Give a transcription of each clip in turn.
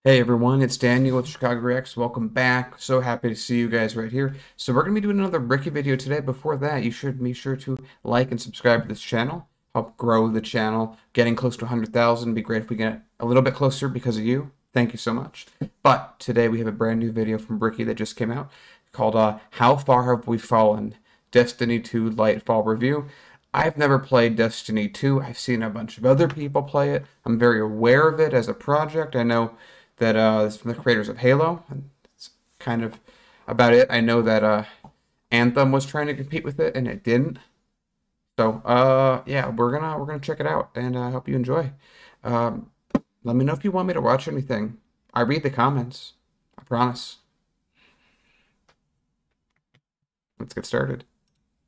Hey everyone, it's Daniel with Chicago Reacts. Welcome back. So happy to see you guys right here. So we're going to be doing another Bricky video today. Before that, you should be sure to like and subscribe to this channel. Help grow the channel. Getting close to 100,000. Be great if we get a little bit closer because of you. Thank you so much. But today we have a brand new video from Bricky that just came out called How Far Have We Fallen? Destiny 2 Lightfall Review. I've never played Destiny 2. I've seen a bunch of other people play it. I'm very aware of it as a project. I know that it's from the creators of Halo, and it's kind of about it. I know that Anthem was trying to compete with it, and it didn't. So yeah, we're gonna check it out, and I hope you enjoy. Let me know if you want me to watch anything. I read the comments. I promise. Let's get started.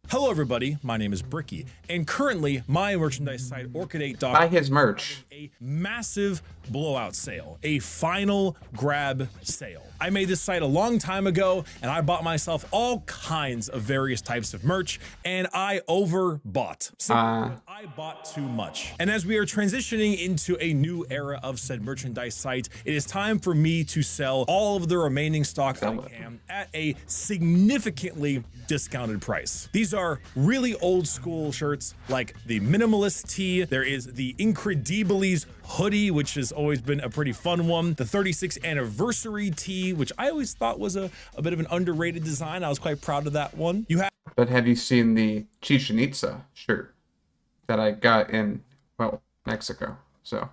Hello everybody, my name is Bricky, and currently my merchandise site Orchid8.com Buy his merch. a massive blowout sale, a final grab sale. I made this site a long time ago, and I bought myself all kinds of various types of merch, and I overbought. I bought too much. And as we are transitioning into a new era of said merchandise site, it is time for me to sell all of the remaining stock I can at a significantly discounted price. These are really old school shirts like the Minimalist tee. There is the Incredibilis hoodie, which has always been a pretty fun one. The 36th anniversary tee, which I always thought was a bit of an underrated design. I was quite proud of that one. But have you seen the Chichen Itza shirt that I got in, well, Mexico? So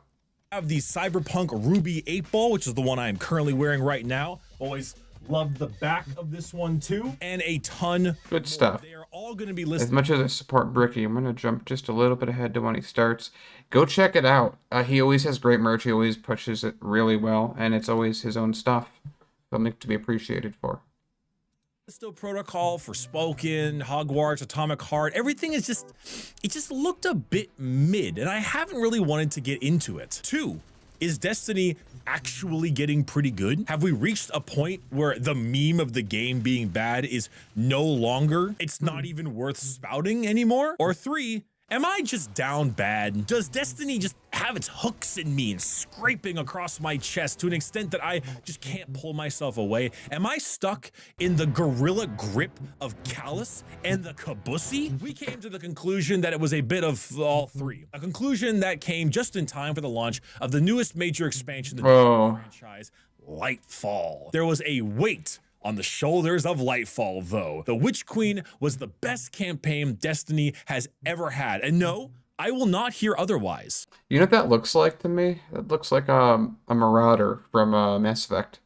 have the Cyberpunk Ruby 8 Ball, which is the one I am currently wearing right now. Always loved the back of this one too, and a ton good stuff. They are all going to be listed. As much as I support Bricky, I'm going to jump just a little bit ahead to when he starts. Go check it out. He always has great merch. He always pushes it really well, and it's always his own stuff. Something to be appreciated for. Still protocol for Spoken, Hogwarts, Atomic Heart, everything is just, it just looked a bit mid, and I haven't really wanted to get into it. 2, is Destiny actually getting pretty good? Have we reached a point where the meme of the game being bad is no longer, it's not even worth spouting anymore? Or 3, am I just down bad? Does Destiny just have its hooks in me and scraping across my chest to an extent that I just can't pull myself away? Am I stuck in the gorilla grip of Callus and the Cabusi? We came to the conclusion that it was a bit of all three. A conclusion that came just in time for the launch of the newest major expansion of the franchise, Lightfall. There was a weight on the shoulders of Lightfall, though. The Witch Queen was the best campaign Destiny has ever had. And no, I will not hear otherwise. You know what that looks like to me? It looks like a Marauder from Mass Effect.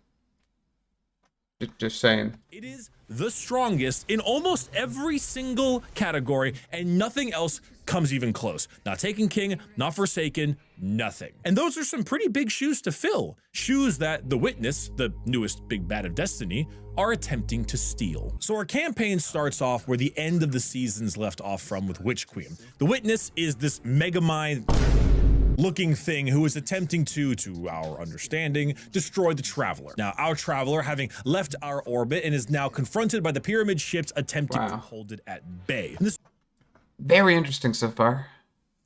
Just saying. It is the strongest in almost every single category, and nothing else comes even close. Not Taken King, not Forsaken, nothing. And those are some pretty big shoes to fill. Shoes that the Witness, the newest big bad of Destiny, are attempting to steal. So our campaign starts off where the end of the seasons left off from with Witch Queen. The Witness is this Megamind looking thing who is attempting to our understanding, destroy the Traveler. Now, our Traveler, having left our orbit and is now confronted by the Pyramid ships attempting to hold it at bay. Very interesting so far.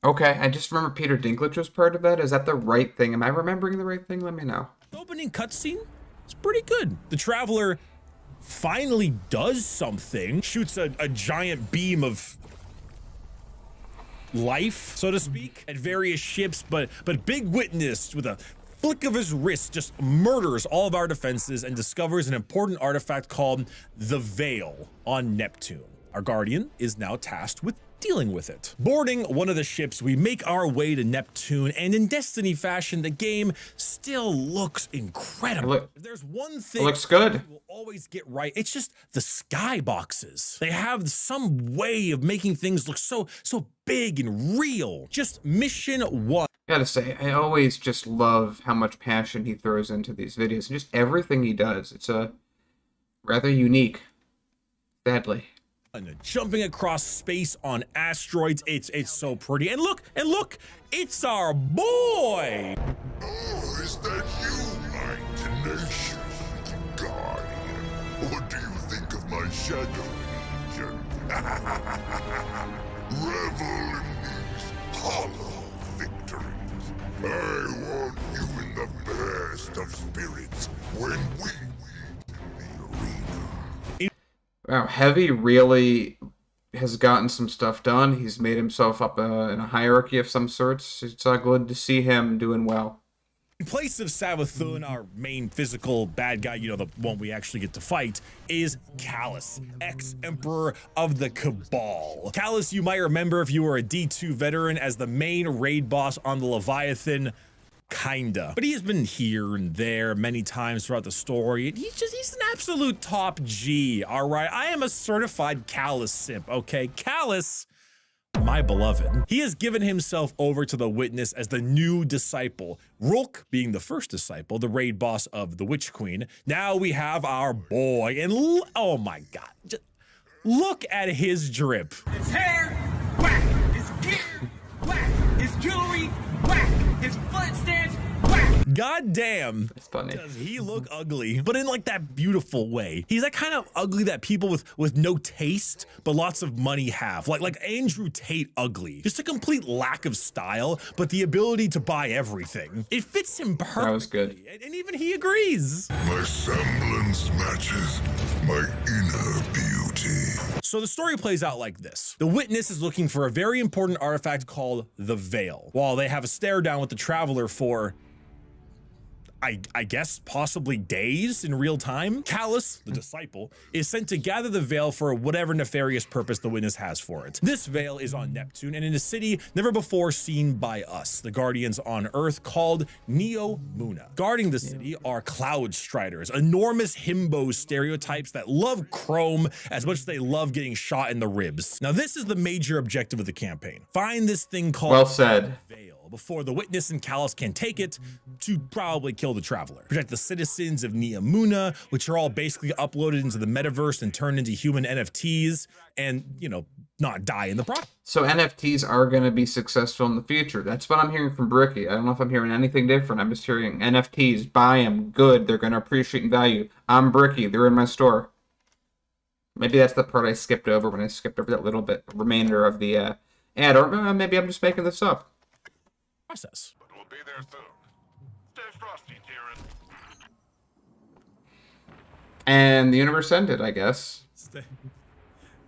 Okay, I just remember Peter Dinklage was part of that. Is that the right thing? Am I remembering the right thing? Let me know. The opening cutscene is pretty good. The Traveler finally does something, shoots a giant beam of life, so to speak, at various ships, but Big Witness, with a flick of his wrist, just murders all of our defenses and discovers an important artifact called the Veil on Neptune. Our Guardian is now tasked with dealing with it. Boarding one of the ships, we make our way to Neptune, and in Destiny fashion, the game still looks incredible. If there's one thing it looks good. We'll always get right, it's just the skyboxes. They have some way of making things look so big and real. Just mission 1. Gotta say, I always just love how much passion he throws into these videos and just everything he does. It's rather unique, sadly. And jumping across space on asteroids, it's so pretty. And look, it's our boy! Oh, is that you, my tenacious guardian? What do you think of my shadow legion? Revel in these hollow victories. I want you in the best of spirits. Wow, Heavy really has gotten some stuff done. He's made himself up in a hierarchy of some sorts. It's good to see him doing well. In place of Savathun, our main physical bad guy, you know, the one we actually get to fight, is Callus, ex-emperor of the Cabal. Callus, you might remember if you were a D2 veteran, as the main raid boss on the Leviathan. Kinda. But he's been here and there many times throughout the story. He's an absolute top G, all right? I am a certified Callus simp, okay? Callus, my beloved. He has given himself over to the Witness as the new disciple. Rulk being the first disciple, the raid boss of the Witch Queen. Now we have our boy, and oh my God. Just look at his drip. His hair, whack. His gear, whack. His jewelry, whack. His foot stands, whack. God damn. It's funny. Does he look ugly, but in like that beautiful way. He's that kind of ugly that people with no taste but lots of money have. Like Andrew Tate ugly. Just a complete lack of style, but the ability to buy everything. It fits him perfectly. That was good. And even he agrees. My semblance matches my inner beauty. So the story plays out like this. The Witness is looking for a very important artifact called the Veil, while they have a stare down with the Traveler for, I guess, possibly days in real time. Callus, the disciple, is sent to gather the Veil for whatever nefarious purpose the Witness has for it. This Veil is on Neptune and in a city never before seen by us, the Guardians on Earth, called Neomuna. Guarding the city are Cloud Striders, enormous himbo stereotypes that love chrome as much as they love getting shot in the ribs. Now this is the major objective of the campaign. Find this thing called Well said. Veil before the Witness and Callus can take it to probably kill the Traveler. Protect the citizens of Neomuna, which are all basically uploaded into the metaverse and turned into human NFTs, and, you know, not die in the process. So NFTs are going to be successful in the future. That's what I'm hearing from Bricky. I don't know if I'm hearing anything different. I'm just hearing NFTs, buy them, good. They're going to appreciate in value. I'm Bricky. They're in my store. Maybe that's the part I skipped over when I skipped over that little bit remainder of the ad. Or maybe I'm just making this up. Process. But we'll be there soon. Stay frosty, Tyrion. And the universe ended, I guess.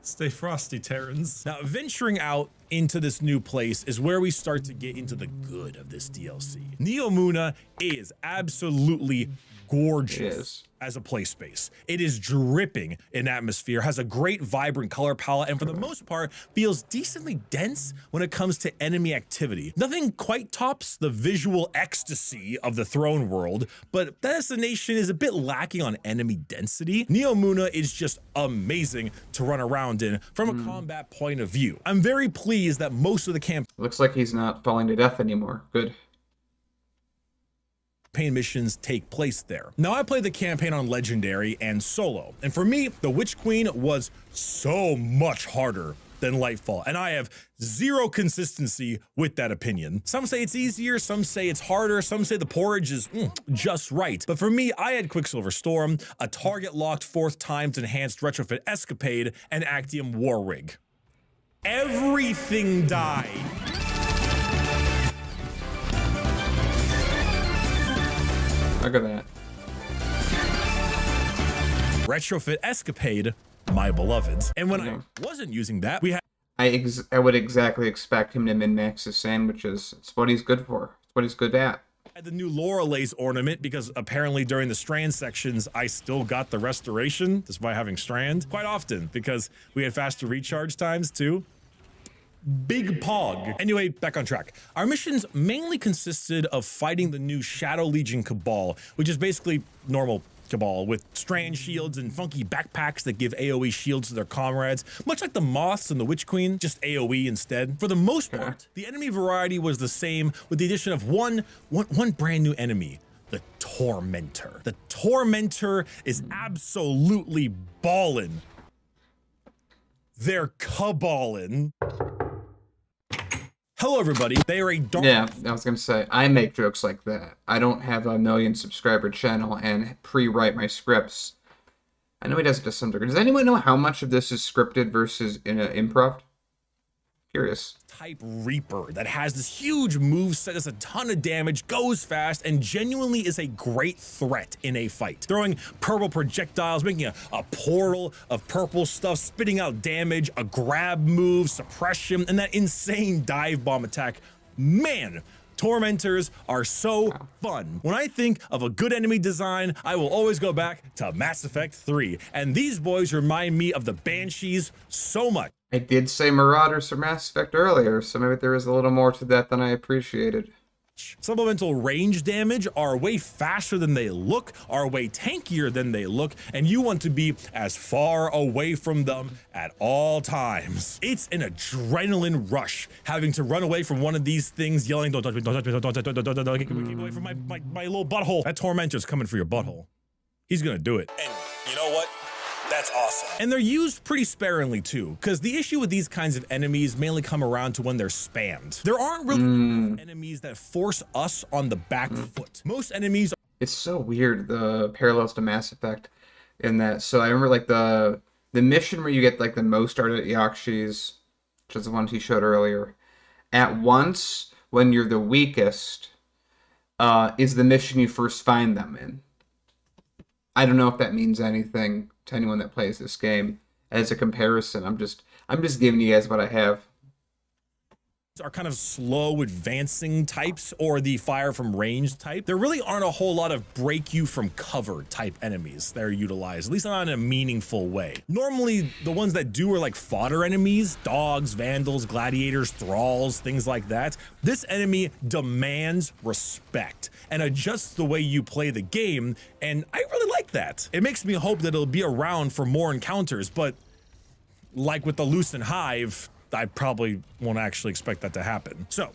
Stay frosty, Terrans. Now, venturing out into this new place is where we start to get into the good of this DLC. Neomuna is absolutely gorgeous as a play space. It is dripping in atmosphere, has a great vibrant color palette, and for the most part feels decently dense when it comes to enemy activity. Nothing quite tops the visual ecstasy of the Throne World, but that destination is a bit lacking on enemy density. Neomuna is just amazing to run around in from a combat point of view. I'm very pleased that most of the campaign Looks like he's not falling to death anymore. Good. missions take place there. Now, I played the campaign on Legendary and Solo, and for me, the Witch Queen was so much harder than Lightfall, and I have zero consistency with that opinion. Some say it's easier, some say it's harder, some say the porridge is just right. But for me, I had Quicksilver Storm, a target-locked 4th times enhanced retrofit escapade, and Actium War Rig. Everything died. Look at that. Retrofit escapade, my beloved. And when I wasn't using that, we had I would exactly expect him to min-max his sandwiches. It's what he's good for. It's what he's good at. the new Loreley's ornament because apparently during the Strand sections, I still got the restoration despite having Strand quite often because we had faster recharge times too. Big Pog. Anyway, back on track. Our missions mainly consisted of fighting the new Shadow Legion Cabal, which is basically normal Cabal with Strand shields and funky backpacks that give AoE shields to their comrades, much like the Moths and the Witch Queen, just AoE instead. For the most part, the enemy variety was the same with the addition of one brand new enemy, the Tormentor. The Tormentor is absolutely ballin'. They're caballin'. Hello, everybody. They are a dark... Yeah, I was going to say, I make jokes like that. I don't have a 1 million subscriber channel and pre-write my scripts. I know he does it to some degree. Does anyone know how much of this is scripted versus in improv? Curious. Type Reaper that has this huge moveset, does a ton of damage, goes fast, and genuinely is a great threat in a fight. Throwing purple projectiles, making a portal of purple stuff, spitting out damage, a grab move, suppression, and that insane dive bomb attack. Man, Tormentors are so fun. When I think of a good enemy design, I will always go back to Mass Effect 3. And these boys remind me of the Banshees so much. I did say Marauders for Mass Effect earlier, so maybe there is a little more to that than I appreciated. Supplemental range damage are way faster than they look, are way tankier than they look, and you want to be as far away from them at all times. It's an adrenaline rush, having to run away from one of these things, yelling, don't touch me, don't touch me, don't touch me, don't keep away from my little butthole. That Tormentor's coming for your butthole. He's gonna do it. And you know what? That's awesome. And they're used pretty sparingly too, because the issue with these kinds of enemies mainly come around to when they're spammed. There aren't really enough enemies that force us on the back foot. Most enemies. It's so weird, the parallels to Mass Effect in that. So I remember like the mission where you get like the most art at Yakshi's, which is the one he showed earlier. At once, when you're the weakest, is the mission you first find them in. I don't know if that means anything to anyone that plays this game as a comparison. I'm just giving you guys what I have. Are kind of slow advancing types or the fire from range type. There really aren't a whole lot of break you from cover type enemies that are utilized, at least not in a meaningful way. Normally the ones that do are like fodder enemies, dogs, vandals, gladiators, thralls, things like that. This enemy demands respect and adjusts the way you play the game, and I really like that. It makes me hope that it'll be around for more encounters, but like with the Lucent Hive, I probably won't actually expect that to happen. So,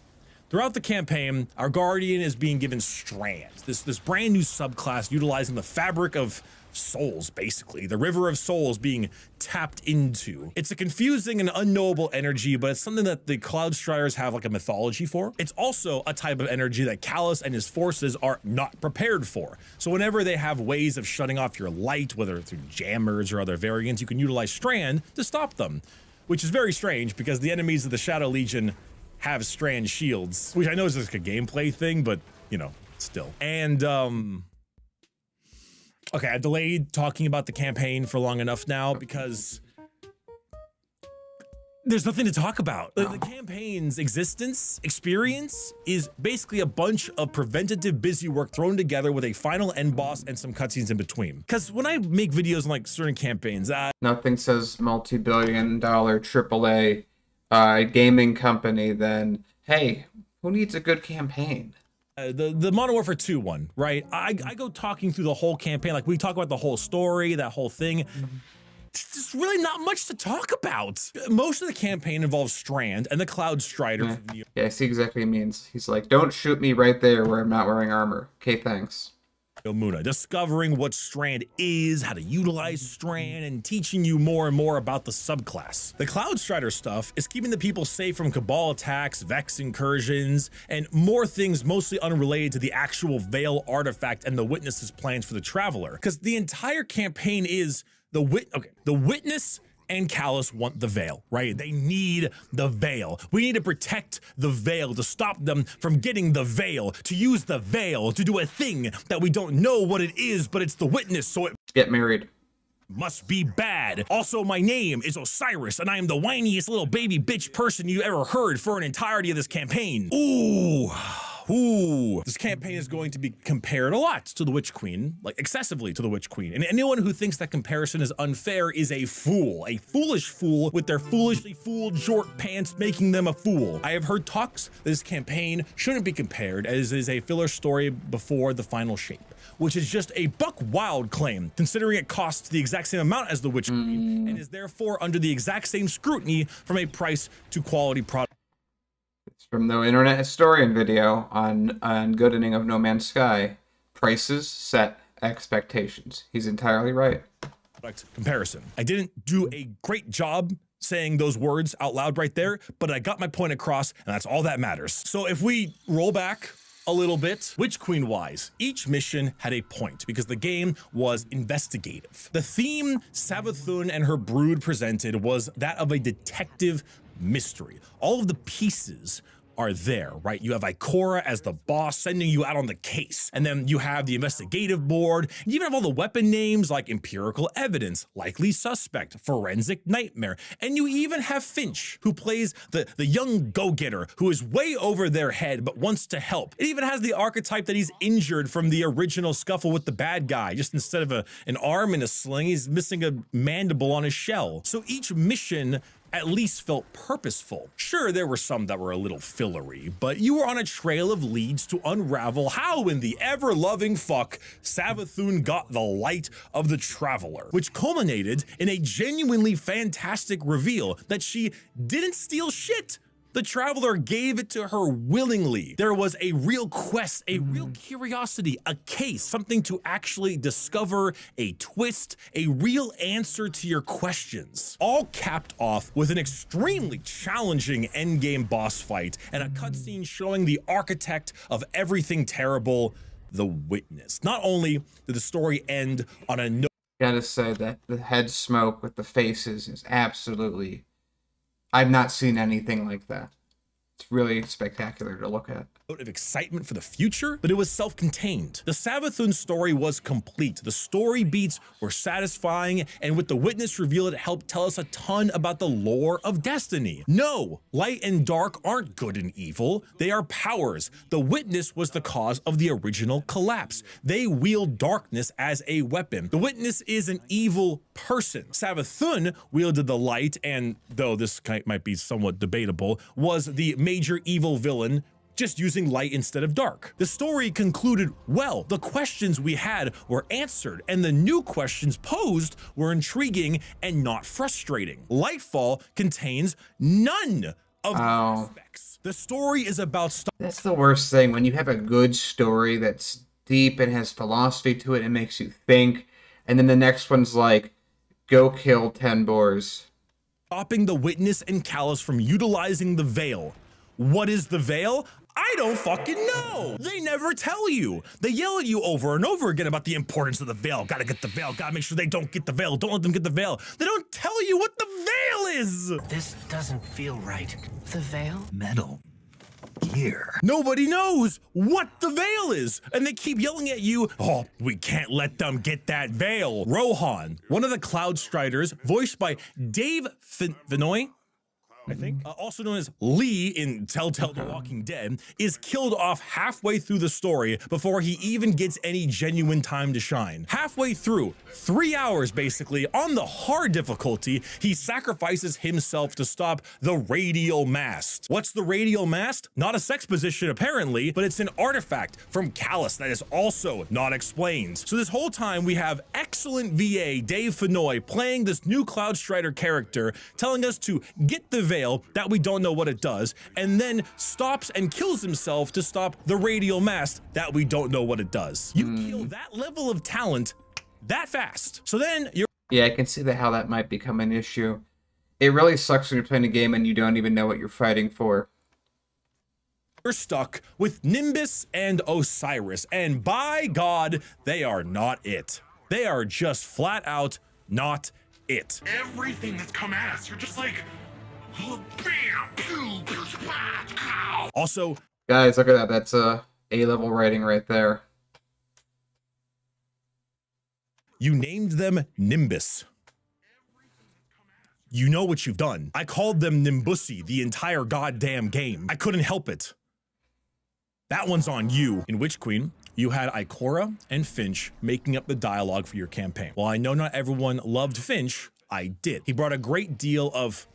throughout the campaign, our Guardian is being given Strand, this brand new subclass utilizing the fabric of souls, basically. The river of souls being tapped into. It's a confusing and unknowable energy, but it's something that the Cloud Striders have like a mythology for. It's also a type of energy that Callus and his forces are not prepared for. So whenever they have ways of shutting off your light, whether through jammers or other variants, you can utilize Strand to stop them. Which is very strange because the enemies of the Shadow Legion have Strand shields, which I know is just like a gameplay thing, but you know, still. And okay, I delayed talking about the campaign for long enough now because there's nothing to talk about. The campaign's experience is basically a bunch of preventative busy work thrown together with a final end boss and some cutscenes in between. Because when I make videos on like certain campaigns, nothing says multi-billion-dollar AAA gaming company than, hey, who needs a good campaign? The Modern Warfare 2 one, right? I go talking through the whole campaign, like we talk about the whole story, that whole thing. There's really not much to talk about. Most of the campaign involves Strand and the Cloud Strider. Yeah, I see exactly what he means. He's like, don't shoot me right there where I'm not wearing armor. Okay, thanks. Muna, discovering what Strand is, how to utilize Strand, and teaching you more and more about the subclass. The Cloud Strider stuff is keeping the people safe from Cabal attacks, Vex incursions, and more things mostly unrelated to the actual Veil artifact and the Witness's plans for the Traveler. Because the entire campaign is the Witness and Callus want the Veil, right? They need the Veil. We need to protect the Veil, to stop them from getting the Veil, to use the Veil, to do a thing that we don't know what it is, but it's the Witness, so it get married. Must be bad. Also, my name is Osiris, and I am the whiniest little baby bitch person you ever heard for an entirety of this campaign. Ooh, this campaign is going to be compared a lot to the Witch Queen, like excessively to the Witch Queen. And anyone who thinks that comparison is unfair is a fool, a foolish fool with their foolishly fooled short pants making them a fool. I have heard talks that this campaign shouldn't be compared as is a filler story before the final shape, which is just a buck wild claim, considering it costs the exact same amount as the Witch Queen and is therefore under the exact same scrutiny from a price to quality product. It's from the Internet Historian video on Goodening of No Man's Sky. Prices set expectations. He's entirely right. Comparison. I didn't do a great job saying those words out loud right there, but I got my point across, and that's all that matters. So if we roll back a little bit, Witch Queen wise, each mission had a point because the game was investigative. The theme Savathun and her brood presented was that of a detective mystery. All of the pieces are there, right? You have Ikora as the boss sending you out on the case. And then you have the investigative board. You even have all the weapon names like empirical evidence, likely suspect, forensic nightmare. And you even have Finch, who plays the young go-getter who is way over their head but wants to help. It even has the archetype that he's injured from the original scuffle with the bad guy. Just instead of an arm in a sling, he's missing a mandible on his shell. So each mission at least felt purposeful. Sure, there were some that were a little fillery, but you were on a trail of leads to unravel how in the ever-loving fuck Savathun got the light of the Traveler, which culminated in a genuinely fantastic reveal that she didn't steal shit. The Traveler gave it to her willingly. There was a real quest, a real curiosity, a case, something to actually discover, a twist, a real answer to your questions. All capped off with an extremely challenging endgame boss fight and a cutscene showing the architect of everything terrible, the Witness. Not only did the story end on a note— Gotta say that the head smoke with the faces is absolutely... I've not seen anything like that. It's really spectacular to look at. Of excitement for the future, but it was self-contained. The Savathun story was complete. The story beats were satisfying, and with the Witness reveal, it helped tell us a ton about the lore of Destiny. No, light and dark aren't good and evil. They are powers. The Witness was the cause of the original collapse. They wield darkness as a weapon. The Witness is an evil person. Savathun wielded the light, and though this might be somewhat debatable, was the major evil villain, just using light instead of dark. The story concluded well. The questions we had were answered, and the new questions posed were intriguing and not frustrating. Lightfall contains none of these aspects. The story is about— That's the worst thing, when you have a good story that's deep and has philosophy to it and makes you think, and then the next one's like, go kill 10 boars. Stopping the Witness and Callus from utilizing the Veil. What is the Veil? I don't fucking know. They never tell you. They yell at you over and over again about the importance of the Veil. Gotta get the Veil. Gotta make sure they don't get the Veil. Don't let them get the Veil. They don't tell you what the Veil is. This doesn't feel right. The Veil? Metal. Gear. Nobody knows what the Veil is, and they keep yelling at you, oh, we can't let them get that Veil. Rohan, one of the Cloud Striders, voiced by Dave Vinoy, I think, also known as Lee in Telltale The Walking Dead, is killed off halfway through the story before he even gets any genuine time to shine. Halfway through, 3 hours basically, on the hard difficulty, he sacrifices himself to stop the radial mast. What's the radial mast? Not a sex position apparently, but it's an artifact from Callus that is also not explained. So this whole time we have excellent VA Dave Fenoy playing this new Cloud Strider character, telling us to get the Veil that we don't know what it does, and then stops and kills himself to stop the radial mast that we don't know what it does. You kill that level of talent that fast. So then you're— Yeah, I can see how that might become an issue. It really sucks when you're playing a game and you don't even know what you're fighting for. You're stuck with Nimbus and Osiris, and by God, they are not it. They are just flat out not it. Everything that's come at us, you're just like, also, guys, look at that. That's A-level writing right there. you named them Nimbus. You know what you've done. I called them Nimbussy the entire goddamn game. I couldn't help it. That one's on you. In Witch Queen, you had Ikora and Finch making up the dialogue for your campaign. While I know not everyone loved Finch, I did. He brought a great deal of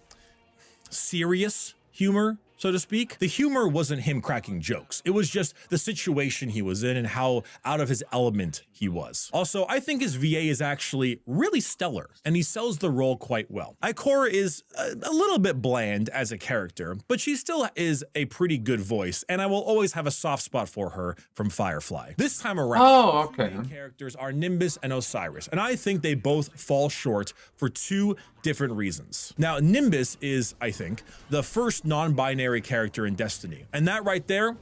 serious humor, so to speak. The humor wasn't him cracking jokes. It was just the situation he was in and how out of his element he was. Also, I think his VA is actually really stellar, and he sells the role quite well. Ikora is a little bit bland as a character, but she still is a pretty good voice, and I will always have a soft spot for her from Firefly. This time around, the main characters are Nimbus and Osiris, and I think they both fall short for two different reasons. Now, Nimbus is, I think, the first non-binary character in Destiny, and that right there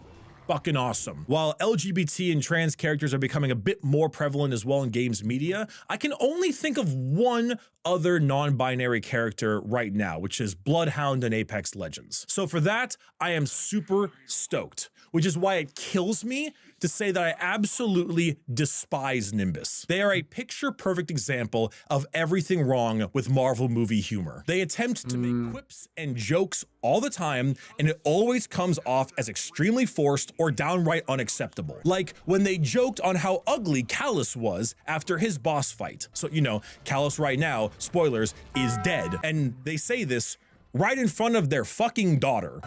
fucking awesome. While LGBT and trans characters are becoming a bit more prevalent as well in games media, I can only think of one other non-binary character right now, which is Bloodhound in Apex Legends. So for that, I am super stoked, which is why it kills me to say that I absolutely despise Nimbus. They are a picture-perfect example of everything wrong with Marvel movie humor. They attempt to make quips and jokes all the time, and it always comes off as extremely forced or downright unacceptable. Like when they joked on how ugly Callus was after his boss fight. So, you know, Callus right now, spoilers, is dead. And they say this right in front of their fucking daughter.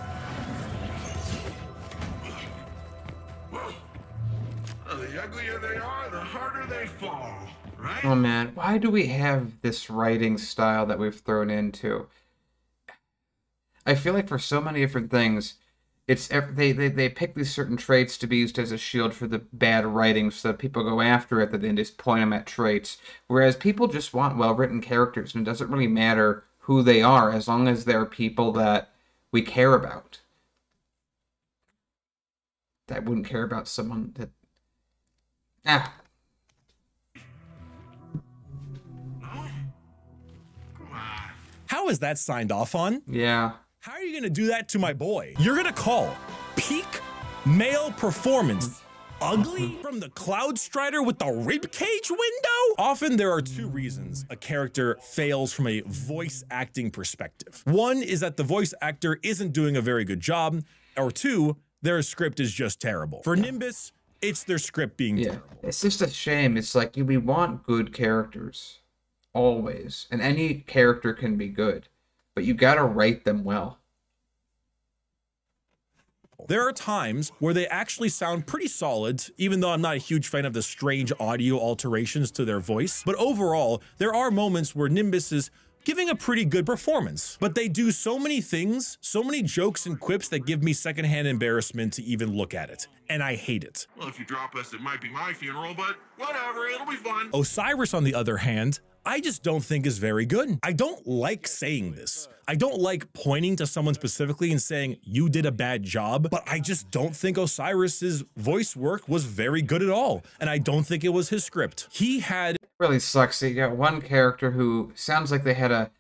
The uglier they are, the harder they fall, right? Oh man, why do we have this writing style that we've thrown into? I feel like for so many different things, it's they pick these certain traits to be used as a shield for the bad writing, so that people go after it, that they just point them at traits. Whereas people just want well-written characters, and it doesn't really matter who they are, as long as they're people that we care about. That wouldn't care about someone that... Ah. How is that signed off on? Yeah. How are you gonna do that to my boy? You're gonna call peak male performance ugly from the Cloud Strider with the ribcage window? Often there are two reasons a character fails from a voice acting perspective. One is that the voice actor isn't doing a very good job, or two, their script is just terrible. For Nimbus, it's their script being terrible. It's just a shame. It's like we want good characters. Always. And any character can be good. But you gotta write them well. There are times where they actually sound pretty solid, even though I'm not a huge fan of the strange audio alterations to their voice. But overall, there are moments where Nimbus is giving a pretty good performance. But they do so many things, so many jokes and quips that give me secondhand embarrassment to even look at it. And I hate it. Well, if you drop us, it might be my funeral, but whatever, it'll be fun. Osiris, on the other hand, I just don't think is very good. I don't like saying this. I don't like pointing to someone specifically and saying, you did a bad job, but I just don't think Osiris's voice work was very good at all. And I don't think it was his script. He had... Really sucks that you got one character who sounds like they had a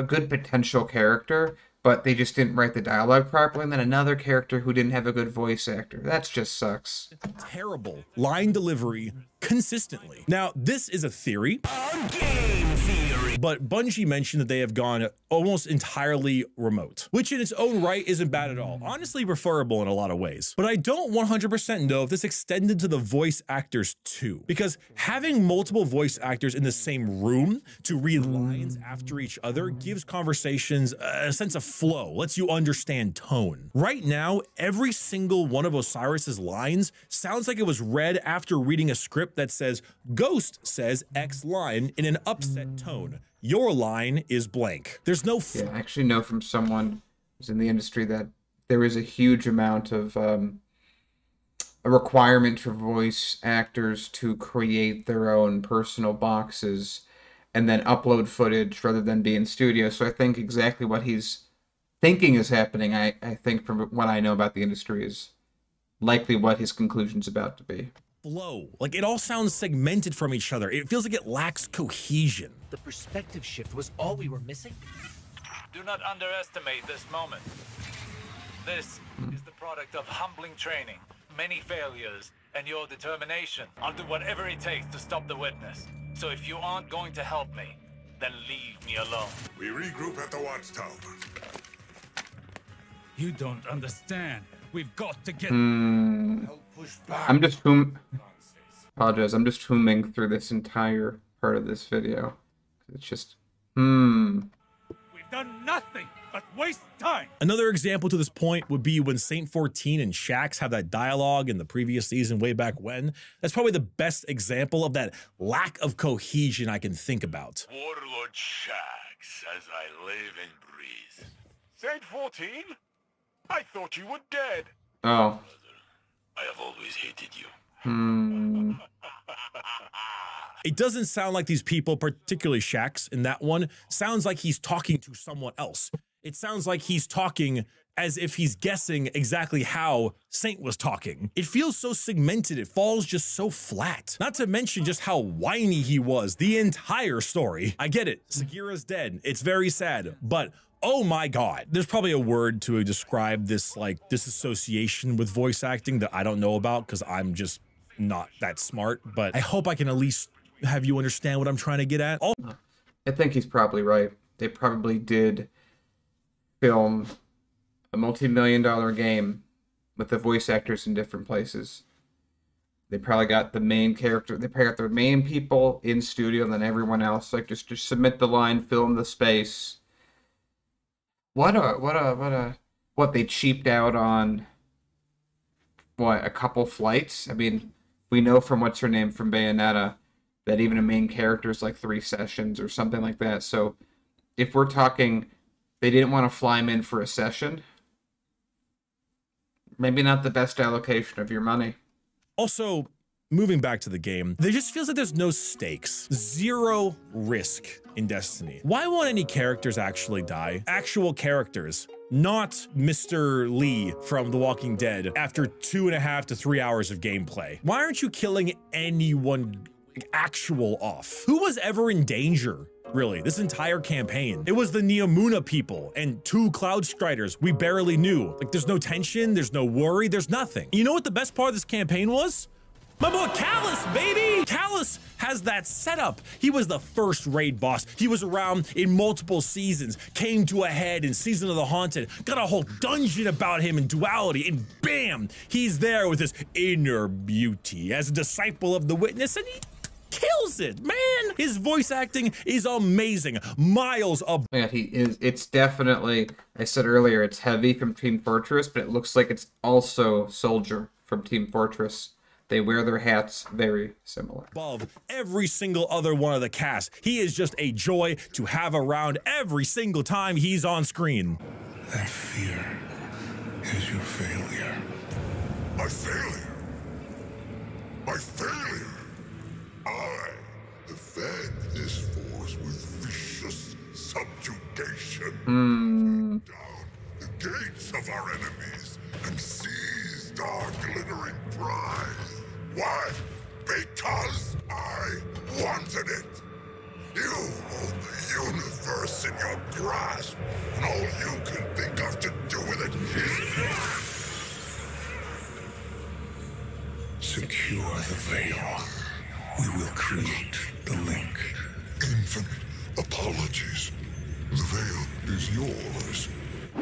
good potential character, but they just didn't write the dialogue properly, and then another character who didn't have a good voice actor. That just sucks. Terrible line delivery consistently. Now, this is a theory. A game theory. But Bungie mentioned that they have gone almost entirely remote, which in its own right isn't bad at all. Honestly preferable in a lot of ways. But I don't 100% know if this extended to the voice actors too, because having multiple voice actors in the same room to read lines after each other gives conversations a sense of flow, lets you understand tone. Right now, every single one of Osiris's lines sounds like it was read after reading a script that says, Ghost says X line in an upset tone. Your line is blank. There's no... Yeah, I actually know from someone who's in the industry that there is a huge amount of a requirement for voice actors to create their own personal boxes and then upload footage rather than be in studio. So I think exactly what he's thinking is happening, I think from what I know about the industry, is likely what his conclusion's about to be. Flow. Like, it all sounds segmented from each other. It feels like it lacks cohesion. The perspective shift was all we were missing? Do not underestimate this moment. This is the product of humbling training, many failures, and your determination. I'll do whatever it takes to stop the witness. So if you aren't going to help me, then leave me alone. We regroup at the watchtower. You don't understand. We've got to get... Push back. I'm just apologize. I'm just humming through this entire part of this video. It's just We've done nothing but waste time. Another example to this point would be when Saint 14 and Shaxx have that dialogue in the previous season way back when. That's probably the best example of that lack of cohesion I can think about. Warlord Shaxx, as I live and breathe. Saint 14? I thought you were dead. oh. I have always hated you. It doesn't sound like these people, particularly Shaxx in that one, sounds like he's talking to someone else. It sounds like he's talking as if he's guessing exactly how Saint was talking. It feels so segmented, it falls just so flat. Not to mention just how whiny he was the entire story. I get it, Sagira's dead, it's very sad, but oh my God. There's probably a word to describe this like disassociation with voice acting that I don't know about because I'm just not that smart, but I hope I can at least have you understand what I'm trying to get at. I think he's probably right. They probably did film a multi-million-dollar game with the voice actors in different places. They probably got the main character, they probably got their main people in studio, and then everyone else, like, just submit the line, film the space. What they cheaped out on, what, a couple flights? I mean, we know from what's her name from Bayonetta that even a main character is like 3 sessions or something like that. So if we're talking, they didn't want to fly him in for a session, maybe not the best allocation of your money. Also, moving back to the game, there just feels like there's no stakes, zero risk in Destiny. Why won't any characters actually die? Actual characters, not Mr. Lee from The Walking Dead after 2.5 to 3 hours of gameplay. Why aren't you killing anyone actual off? Who was ever in danger? Really, this entire campaign. It was the Neomuna people and 2 Cloud Striders we barely knew. Like, there's no tension, there's no worry, there's nothing. You know what the best part of this campaign was? My boy Callus, baby! Callus has that setup. He was the first raid boss. He was around in multiple seasons, came to a head in Season of the Haunted, got a whole dungeon about him in Duality, and bam! He's there with his inner beauty as a disciple of the Witness, and he kills it, man! His voice acting is amazing. Miles up. Yeah, he is. It's definitely, I said earlier, it's heavy from Team Fortress, but it looks like it's also Soldier from Team Fortress. They wear their hats very similar. Above every single other one of the cast. He is just a joy to have around every single time he's on screen. That fear is your failure. My failure? My failure? I have fed this force with vicious subjugation. Down the gates of our enemies and seized our glittering prize. Why? Because I wanted it. You hold the universe in your grasp, and all you can think of to do with it is secure the veil. We will create the link. Infinite apologies. The veil is yours.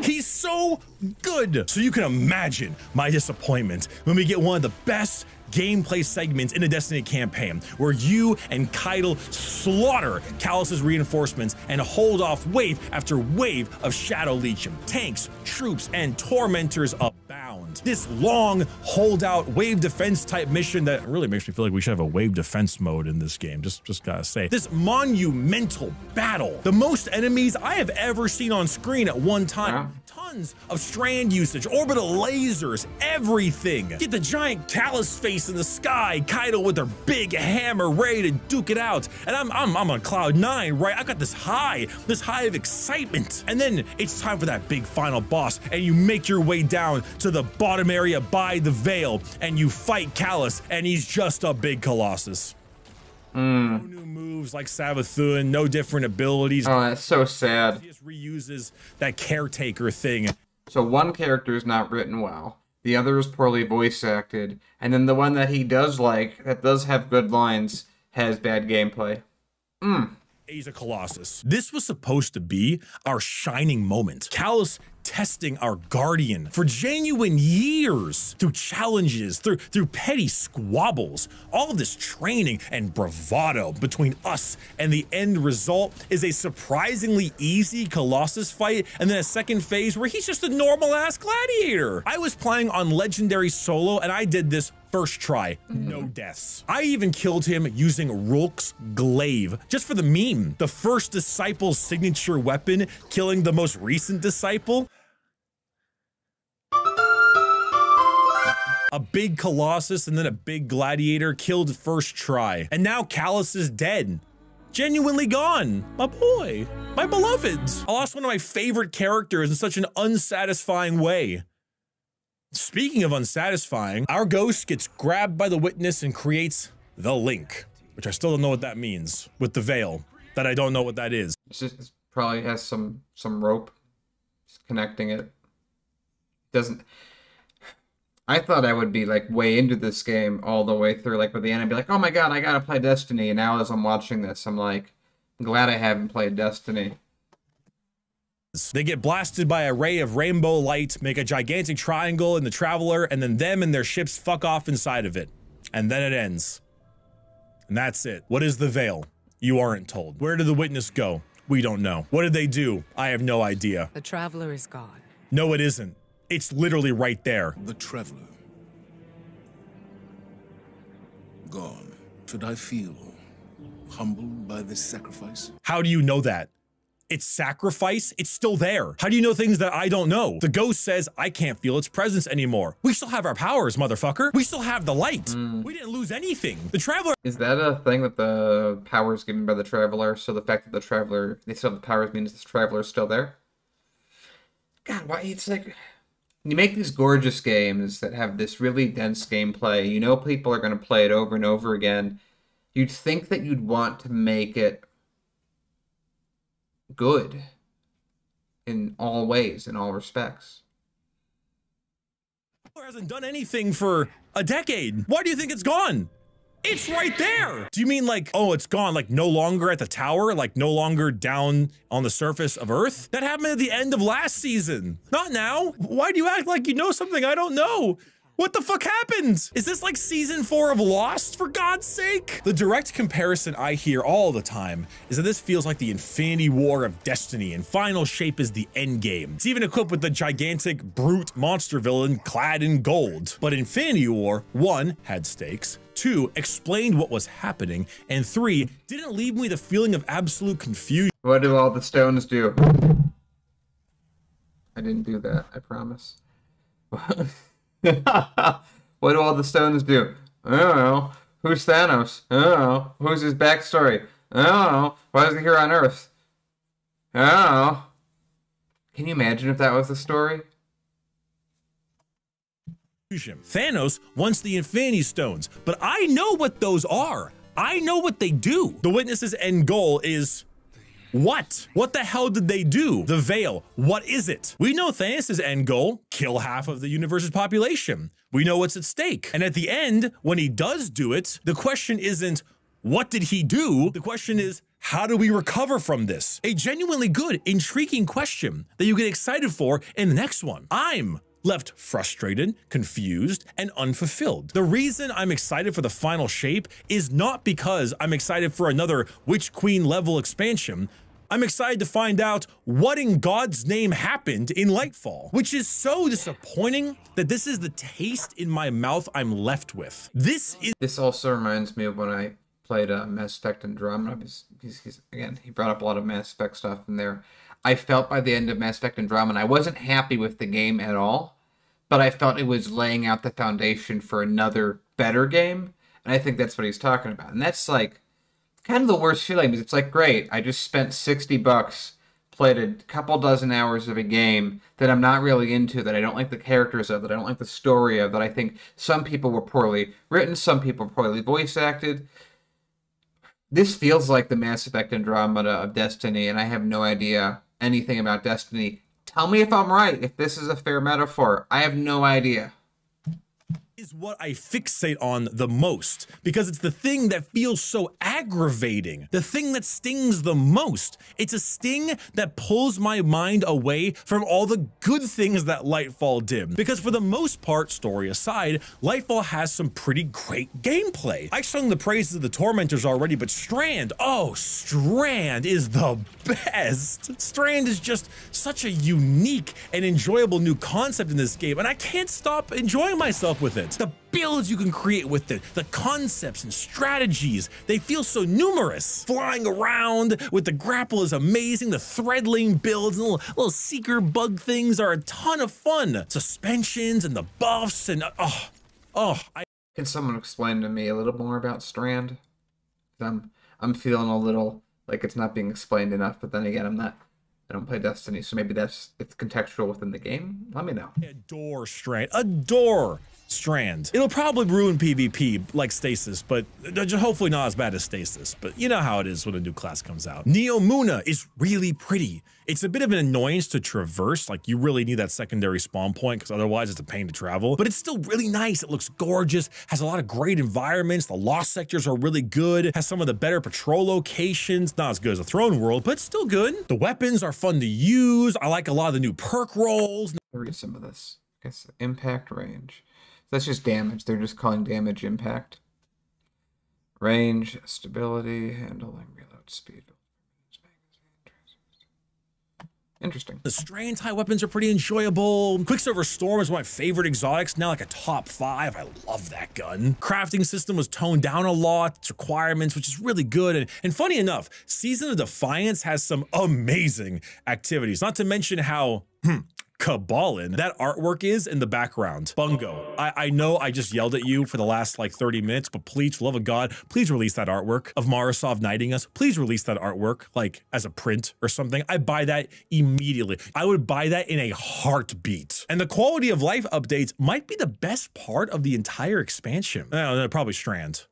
He's so good. So you can imagine my disappointment when we get one of the best gameplay segments in a Destiny campaign, where you and Keitel slaughter Callus's reinforcements and hold off wave after wave of Shadow Legion. Tanks, troops, and tormentors abound. This long holdout wave defense type mission that really makes me feel like we should have a wave defense mode in this game, just gotta say. This monumental battle, the most enemies I have ever seen on screen at one time. Tons of strand usage, orbital lasers, everything. Get the giant Callus face in the sky, Keitel with their big hammer ready to duke it out, and I'm on cloud 9, right? I got this high of excitement, and then it's time for that big final boss, and you make your way down to the bottom area by the veil, and you fight Callus, and he's just a big Colossus. No new moves like Savathun, no different abilities. Oh, that's so sad. He just reuses that caretaker thing. So one character is not written well, the other is poorly voice acted, and then the one that he does like, that does have good lines, has bad gameplay. He's a Colossus. This was supposed to be our shining moment. Callus testing our Guardian for genuine years through challenges, through petty squabbles. All of this training and bravado between us, and the end result is a surprisingly easy Colossus fight, and then a second phase where he's just a normal ass gladiator. I was playing on Legendary Solo, and I did this first try, no deaths. I even killed him using Rulk's glaive, just for the meme. The first disciple's signature weapon, killing the most recent disciple. A big Colossus and then a big gladiator killed first try. And now Callus is dead. Genuinely gone, my boy. My beloved. I lost one of my favorite characters in such an unsatisfying way. Speaking of unsatisfying, our ghost gets grabbed by the witness and creates the link, which I still don't know what that means with the veil, that I don't know what that is. It probably has some rope connecting it. Doesn't. I thought I would be like way into this game all the way through, like by the end I'd be like, oh my god, I gotta play Destiny. And now as I'm watching this, I'm like, I'm glad I haven't played Destiny. They get blasted by a ray of rainbow light, make a gigantic triangle in the Traveler, and then them and their ships fuck off inside of it. And then it ends. And that's it. What is the veil? You aren't told. Where did the witness go? We don't know. What did they do? I have no idea. The Traveler is gone. No, it isn't. It's literally right there. The Traveler. Gone. Should I feel humbled by this sacrifice? How do you know that? It's sacrifice? It's still there. How do you know things that I don't know? The ghost says, I can't feel its presence anymore. We still have our powers, motherfucker. We still have the light. We didn't lose anything. The Traveler— Is that a thing that the power is given by the Traveler? So the fact that the Traveler, they still have the powers means this Traveler is still there? God, why? It's like, you make these gorgeous games that have this really dense gameplay. You know people are going to play it over and over again. You'd think that you'd want to make it good in all ways, in all respects. hasn't done anything for a decade. Why do you think it's gone? It's right there. Do you mean like, oh, it's gone, like no longer at the tower, like no longer down on the surface of Earth? That happened at the end of last season. Not now. Why do you act like you know something I don't know? What the fuck happened? Is this like season 4 of Lost, for God's sake? The direct comparison I hear all the time is that this feels like the Infinity War of Destiny, and final shape is the end game. It's even equipped with the gigantic brute monster villain clad in gold. But Infinity War, 1, had stakes, 2, explained what was happening, and 3, didn't leave me the feeling of absolute confusion. What do all the stones do? I didn't do that, I promise. What do all the stones do? I don't know. Who's Thanos? I don't know. Who's his backstory? I don't know. Why is he here on Earth? I don't know. Can you imagine if that was the story? Thanos wants the Infinity Stones, but I know what those are. I know what they do. The Witness's end goal is what? What the hell did they do? The Veil, what is it? We know Thanos' end goal, kill half of the universe's population. We know what's at stake. And at the end, when he does do it, the question isn't, what did he do? The question is, how do we recover from this? A genuinely good, intriguing question that you get excited for in the next one. I'm left frustrated, confused, and unfulfilled. The reason I'm excited for the final shape is not because I'm excited for another Witch Queen level expansion. I'm excited to find out what in God's name happened in Lightfall, which is so disappointing that this is the taste in my mouth I'm left with. This also reminds me of when I played Mass Effect Andromeda. Again, he brought up a lot of Mass Effect stuff in there. I felt by the end of Mass Effect Andromeda, I wasn't happy with the game at all, but I felt it was laying out the foundation for another better game, and I think that's what he's talking about. And that's like kind of the worst feeling, because it's like, great, I just spent $60, played a couple dozen hours of a game that I'm not really into, that I don't like the characters of, that I don't like the story of, that I think some people were poorly written, some people poorly voice acted. This feels like the Mass Effect Andromeda of Destiny, and I have no idea anything about Destiny. Tell me if I'm right, if this is a fair metaphor. I have no idea. Is what I fixate on the most, because it's the thing that feels so aggravating, the thing that stings the most. It's a sting that pulls my mind away from all the good things that Lightfall did. Because for the most part, story aside, Lightfall has some pretty great gameplay. I sung the praises of the Tormentors already, but Strand, oh, Strand is the best. Strand is just such a unique and enjoyable new concept in this game, and I can't stop enjoying myself with it. The builds you can create with it, the concepts and strategies, they feel so numerous. Flying around with the grapple is amazing. The threadling builds and little seeker bug things are a ton of fun. Suspensions and the buffs and Can someone explain to me a little more about Strand? I'm feeling a little like it's not being explained enough. But then again, I don't play Destiny, so maybe it's contextual within the game. Let me know. Adore Strand. Adore Strand. It'll probably ruin PvP like Stasis, but hopefully not as bad as Stasis. But you know how it is when a new class comes out. Neomuna is really pretty. It's a bit of an annoyance to traverse. Like, you really need that secondary spawn point because otherwise it's a pain to travel. But it's still really nice. It looks gorgeous. Has a lot of great environments. The lost sectors are really good. Has some of the better patrol locations. Not as good as the Throne World, but still good. The weapons are fun to use. I like a lot of the new perk rolls. Read some of this. I guess impact range. That's just damage. They're just calling damage impact. Range, stability, handling, reload speed. Interesting. The strain type weapons are pretty enjoyable. Quicksilver Storm is one of my favorite exotics, now like a top 5. I love that gun. Crafting system was toned down a lot, its requirements, which is really good. And funny enough, Season of Defiance has some amazing activities, not to mention how Cabalin that artwork is in the background. Bungo, I know I just yelled at you for the last like 30 minutes, but please, for love of God, please release that artwork of Marasov knighting us. Please release that artwork like as a print or something. I buy that immediately. I would buy that in a heartbeat. And the quality of life updates might be the best part of the entire expansion. Probably Strand.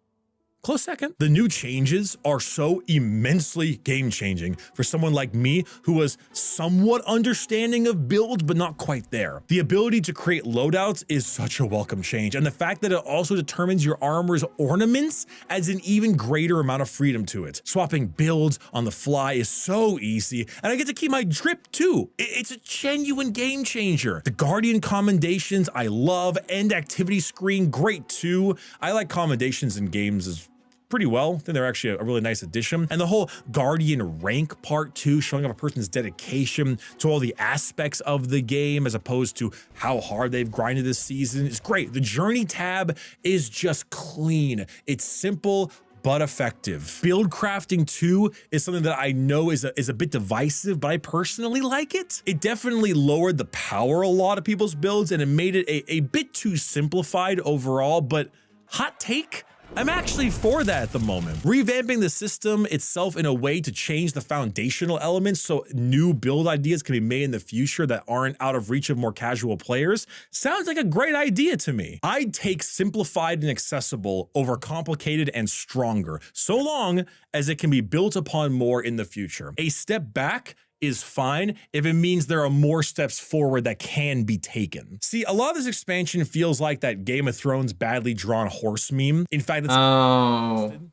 Close second. The new changes are so immensely game-changing for someone like me who was somewhat understanding of builds, but not quite there. The ability to create loadouts is such a welcome change, and the fact that it also determines your armor's ornaments adds an even greater amount of freedom to it. Swapping builds on the fly is so easy, and I get to keep my drip too. It's a genuine game changer. The Guardian commendations I love, and activity screen great too. I like commendations in games as pretty well. I think they're actually a really nice addition. And the whole Guardian rank part too, showing up a person's dedication to all the aspects of the game as opposed to how hard they've grinded this season is great. The Journey tab is just clean. It's simple but effective. Build crafting too is something that I know is a bit divisive, but I personally like it. It definitely lowered the power of a lot of people's builds and it made it a bit too simplified overall, but hot take, I'm actually for that at the moment. Revamping the system itself in a way to change the foundational elements so new build ideas can be made in the future that aren't out of reach of more casual players sounds like a great idea to me. I'd take simplified and accessible over complicated and stronger, so long as it can be built upon more in the future. A step back is fine if it means there are more steps forward that can be taken. See, a lot of this expansion feels like that Game of Thrones badly drawn horse meme. In fact, it's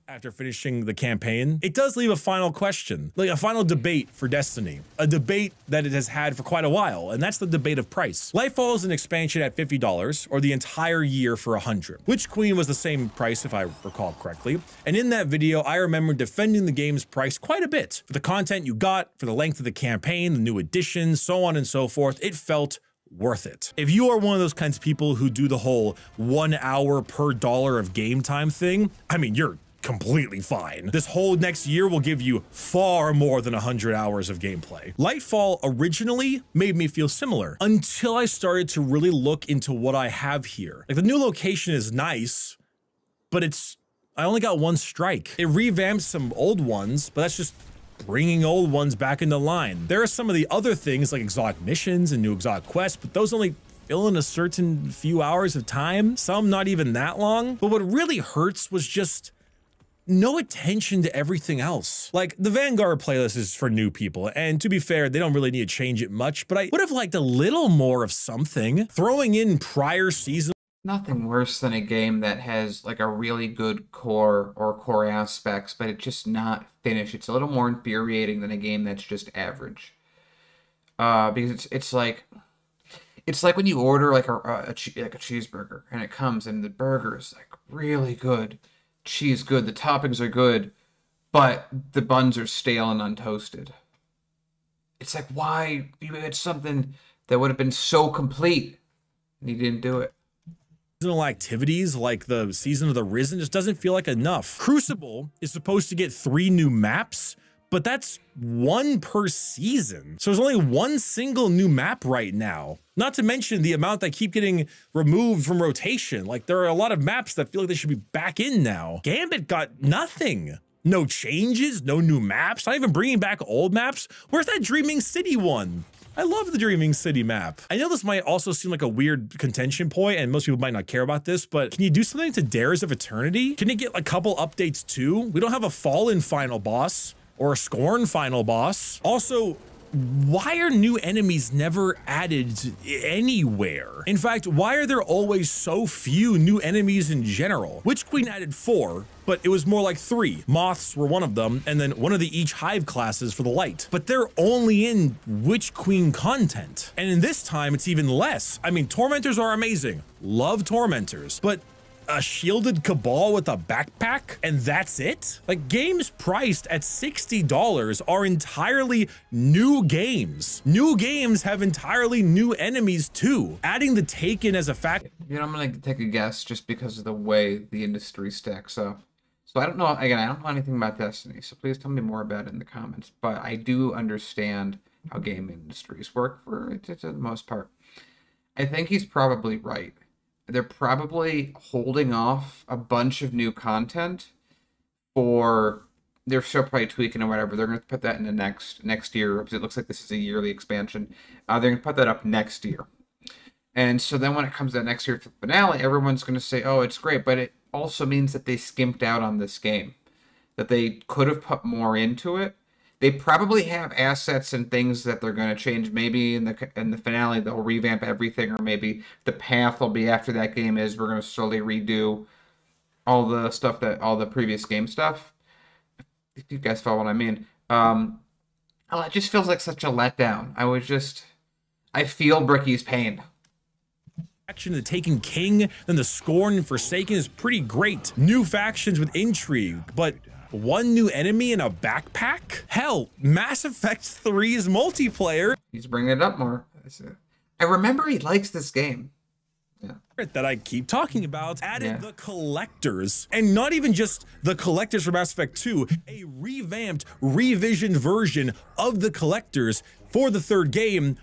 after finishing the campaign. It does leave a final question, like a final debate for Destiny, a debate that it has had for quite a while, and that's the debate of price. Lightfall is an expansion at $50 or the entire year for $100. Witch Queen was the same price if I recall correctly, and in that video, I remember defending the game's price quite a bit. For the content you got, for the length of the campaign, the new additions, so on and so forth, it felt worth it. If you are one of those kinds of people who do the whole 1 hour per dollar of game time thing, I mean, you're completely fine. This whole next year will give you far more than 100 hours of gameplay. Lightfall originally made me feel similar until I started to really look into what I have here. Like, the new location is nice, but I only got one strike. It revamped some old ones, but that's just bringing old ones back into line. There are some of the other things like exotic missions and new exotic quests, but those only fill in a certain few hours of time, some not even that long. But what really hurts was just no attention to everything else. Like, the Vanguard playlist is for new people, and to be fair, they don't really need to change it much, but I would have liked a little more of something. Throwing in prior seasons. Nothing worse than a game that has like a really good core or core aspects, but it's just not finished. It's a little more infuriating than a game that's just average. Because it's like when you order like a cheeseburger and it comes and the burger is like really good, cheese good, the toppings are good, but the buns are stale and untoasted. It's like, why you had something that would have been so complete and you didn't do it? Seasonal activities like the Season of the Risen just doesn't feel like enough. Crucible is supposed to get 3 new maps, but that's 1 per season. So there's only 1 single new map right now. Not to mention the amount that keep getting removed from rotation. Like, there are a lot of maps that feel like they should be back in now. Gambit got nothing. No changes, no new maps, not even bringing back old maps. Where's that Dreaming City one? I love the Dreaming City map. I know this might also seem like a weird contention point and most people might not care about this, but can you do something to Dares of Eternity? Can you get a couple updates too? We don't have a Fallen final boss or a Scorn final boss. Also, why are new enemies never added anywhere? In fact, why are there always so few new enemies in general? Witch Queen added 4, but it was more like 3. Moths were one of them, and then one of the each hive classes for the light. But they're only in Witch Queen content. And in this time, it's even less. I mean, Tormentors are amazing. Love Tormentors. But a shielded Cabal with a backpack, and that's it? Like, games priced at $60 are entirely new games. New games have entirely new enemies too. Adding the Taken as a fact. You know, I'm gonna take a guess just because of the way the industry stacks up. So I don't know, again, I don't know anything about Destiny, so please tell me more about it in the comments. But I do understand how game industries work to the most part. I think he's probably right. They're probably holding off a bunch of new content for, they're still probably tweaking or whatever. They're going to put that in the next year because it looks like this is a yearly expansion. They're going to put that up next year. And so then when it comes to next year for the finale, everyone's going to say, oh, it's great. But it also means that they skimped out on this game, that they could have put more into it. They probably have assets and things that they're going to change. Maybe in the finale they'll revamp everything, or maybe the path will be after that game is we're going to slowly redo all the stuff that all the previous game stuff. If you guys follow what I mean, it just feels like such a letdown. I feel Bricky's pain. Faction, the Taken King, then the Scorn and Forsaken is pretty great. New factions with intrigue, but one new enemy in a backpack? Hell, Mass Effect 3's multiplayer. He's bringing it up more. I remember he likes this game. Yeah. That I keep talking about, added the collectors, and not even just the collectors for Mass Effect 2, a revamped, revisioned version of the collectors for the 3rd game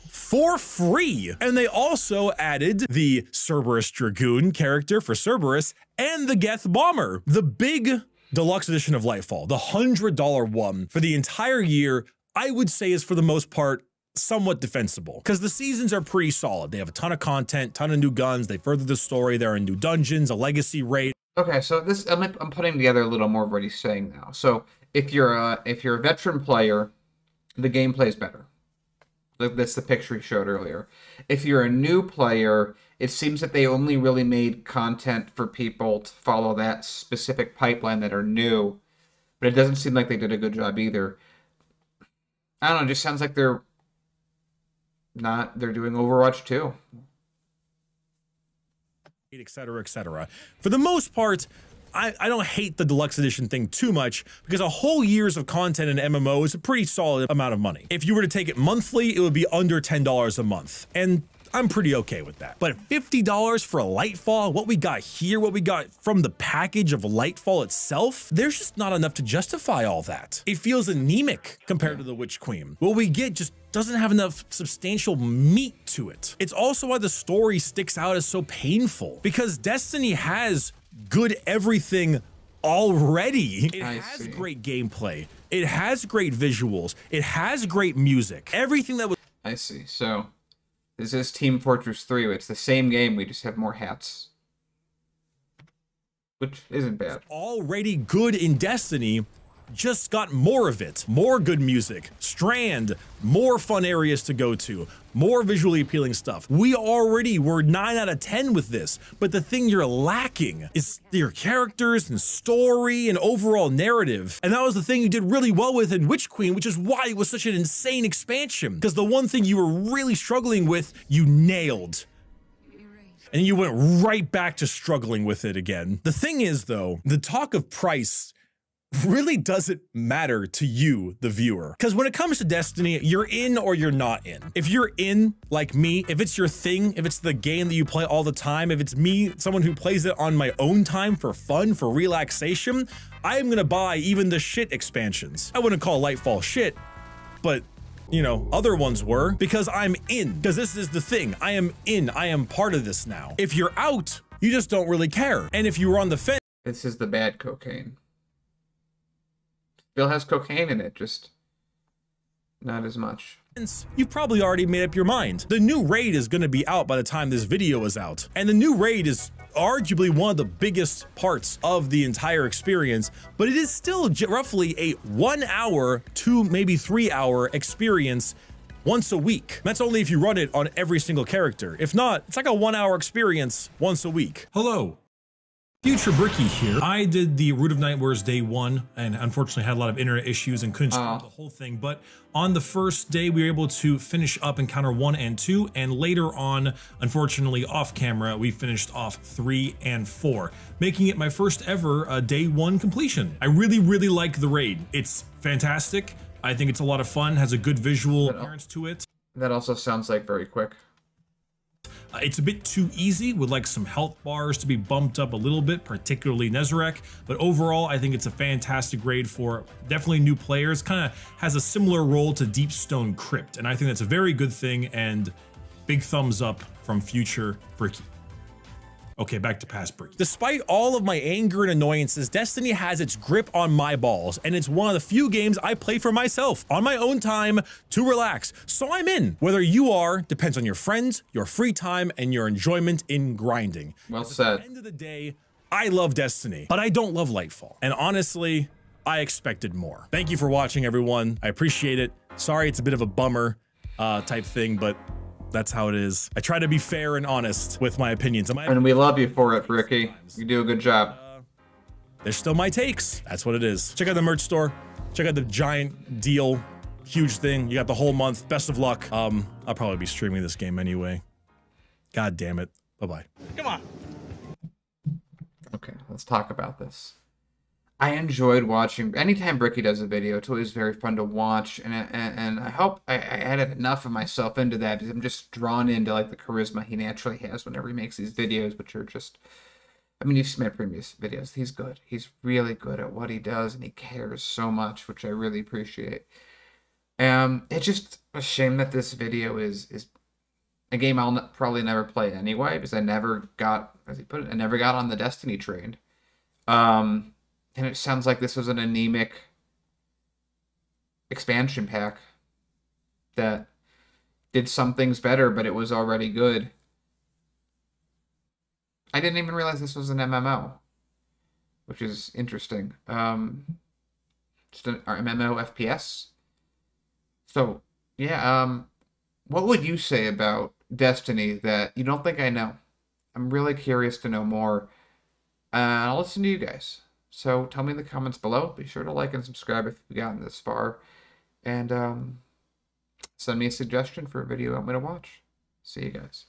for free. And they also added the Cerberus Dragoon character for Cerberus and the Geth Bomber, the big deluxe edition of Lightfall, the $100 one for the entire year. I would say is for the most part somewhat defensible because the seasons are pretty solid. They have a ton of content, ton of new guns. They further the story. There are new dungeons, a legacy raid. Okay, so this I'm putting together a little more of what he's saying now. So if you're a veteran player, the gameplay is better. That's the picture he showed earlier. If you're a new player, it seems that they only really made content for people to follow that specific pipeline that are new, but it doesn't seem like they did a good job either. I don't know, it just sounds like they're doing Overwatch 2. Etc., etc. For the most part, I don't hate the deluxe edition thing too much because a whole year's of content in MMO is a pretty solid amount of money. If you were to take it monthly, it would be under $10 a month. And I'm pretty okay with that. But $50 for a Lightfall, what we got here, what we got from the package of Lightfall itself, there's just not enough to justify all that. It feels anemic compared to the Witch Queen. What we get just doesn't have enough substantial meat to it. It's also why the story sticks out as so painful, because Destiny has good everything already. It has great gameplay. It has great visuals. It has great music. Everything that was— I see. So this is Team Fortress 3. It's the same game. We just have more hats, which isn't bad. Already good in Destiny, just got more of it. More good music, Strand, more fun areas to go to, more visually appealing stuff. We already were 9 out of 10 with this, but the thing you're lacking is your characters and story and overall narrative. And that was the thing you did really well with in Witch Queen, which is why it was such an insane expansion, because the one thing you were really struggling with, you nailed. And you went right back to struggling with it again. The thing is, though, the talk of price really doesn't matter to you, the viewer. Because when it comes to Destiny, you're in or you're not in. If you're in, like me, if it's your thing, if it's the game that you play all the time, if it's me, someone who plays it on my own time for fun, for relaxation, I'm gonna buy even the shit expansions. I wouldn't call Lightfall shit, but you know, other ones were, because I'm in. Because this is the thing, I am in, I am part of this now. If you're out, you just don't really care. And if you were on the fence— This is the bad cocaine. Still has cocaine in it, just not as much. You've probably already made up your mind. The new raid is going to be out by the time this video is out. And the new raid is arguably one of the biggest parts of the entire experience, but it is still roughly a 1 hour to maybe 3 hour experience once a week. That's only if you run it on every single character. If not, it's like a 1 hour experience once a week. Hello. Future Bricky here. I did the Root of Nightmares day 1 and unfortunately had a lot of internet issues and couldn't stream the whole thing, but on the first day we were able to finish up Encounter 1 and 2, and later on, unfortunately off camera, we finished off 3 and 4, making it my first ever day 1 completion. I really like the raid. It's fantastic. I think it's a lot of fun, has a good visual appearance to it. That also sounds like very quick. It's a bit too easy with like some health bars to be bumped up a little bit, particularly Nezarec, but overall I think it's a fantastic raid for definitely new players. Kind of has a similar role to Deepstone Crypt, and I think that's a very good thing, and big thumbs up from future Bricky. Okay, back to past Bricky. Despite all of my anger and annoyances, Destiny has its grip on my balls, and it's one of the few games I play for myself, on my own time, to relax. So I'm in. Whether you are, depends on your friends, your free time, and your enjoyment in grinding. Well said. At the end of the day, I love Destiny, but I don't love Lightfall. And honestly, I expected more. Thank you for watching, everyone. I appreciate it. Sorry it's a bit of a bummer type thing, but that's how it is. I try to be fair and honest with my opinions. And we love you for it, Bricky. You do a good job. They're still my takes. That's what it is. Check out the merch store. Check out the giant deal. Huge thing. You got the whole month. Best of luck. I'll probably be streaming this game anyway. God damn it. Bye-bye. Come on. Okay, let's talk about this. I enjoyed watching, anytime Bricky does a video, it's always very fun to watch, and I hope I added enough of myself into that, because I'm just drawn into like the charisma he naturally has whenever he makes these videos, which are just, I mean, you've seen my previous videos, he's good. He's really good at what he does, and he cares so much, which I really appreciate. It's just a shame that this video is a game I'll probably never play anyway, because I never got, as he put it, I never got on the Destiny train. And it sounds like this was an anemic expansion pack that did some things better, but it was already good. I didn't even realize this was an MMO, which is interesting. Just an MMO FPS. So, yeah, what would you say about Destiny that you don't think I know? I'm really curious to know more. I'll listen to you guys. So tell me in the comments below. Be sure to like and subscribe if you've gotten this far. And send me a suggestion for a video I'm going to watch. See you guys.